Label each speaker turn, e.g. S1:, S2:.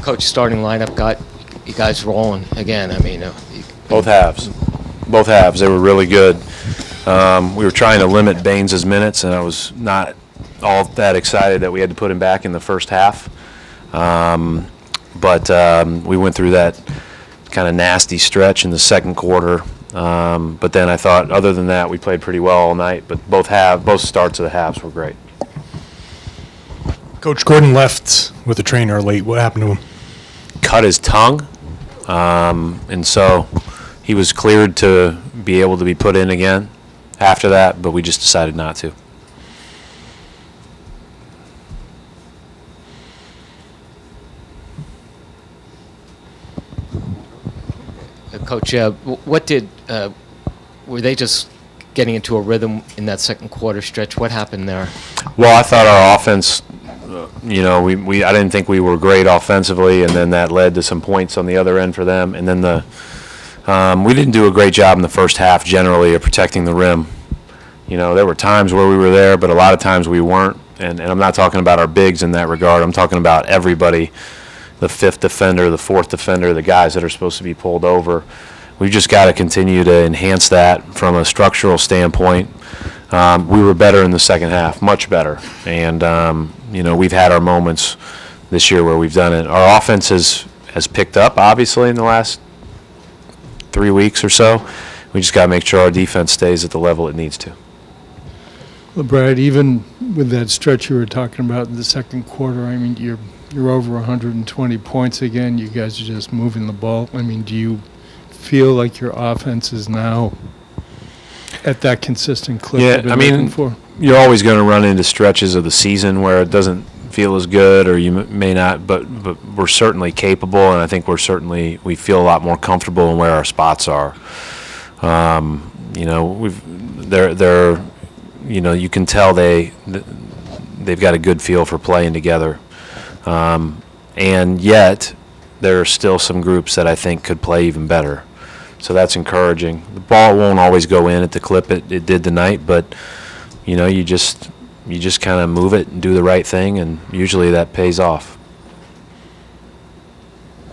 S1: Coach, starting lineup got you guys rolling again. I mean,
S2: both halves. Both halves. They were really good. We were trying to limit Baines' minutes, and I was not all that excited that we had to put him back in the first half. But we went through that kind of nasty stretch in the second quarter. But then I thought, other than that, we played pretty well all night. But both starts of the halves were great.
S3: Coach, Gordon left with the trainer late. What happened to him?
S2: Cut his tongue, and so he was cleared to be able to be put in again after that, but we just decided not to.
S1: Coach, what did were they just getting into a rhythm in that second quarter stretch? What happened there?
S2: Well, I thought our offense, you know, I didn't think we were great offensively, and then that led to some points on the other end for them. And then we didn't do a great job in the first half generally of protecting the rim. You know, there were times where we were there, but a lot of times we weren't. And I'm not talking about our bigs in that regard. I'm talking about everybody, the fifth defender, the fourth defender, the guys that are supposed to be pulled over. We've just got to continue to enhance that from a structural standpoint. We were better in the second half, much better. And, you know, we've had our moments this year where we've done it. Our offense has picked up, obviously, in the last 3 weeks or so. We just got to make sure our defense stays at the level it needs to.
S4: Well, Brad, even with that stretch you were talking about in the second quarter, I mean, you're over 120 points again. You guys are just moving the ball. I mean, do you feel like your offense is now at that consistent clip?
S2: Yeah, I mean, you're always going to run into stretches of the season where it doesn't feel as good, or you may not, but we're certainly capable, and I think we feel a lot more comfortable in where our spots are. You know, they're you know, you can tell they've got a good feel for playing together, and yet there are still some groups that I think could play even better. So that's encouraging. The ball won't always go in at the clip it did tonight, but you know, you just kind of move it and do the right thing, and usually that pays off.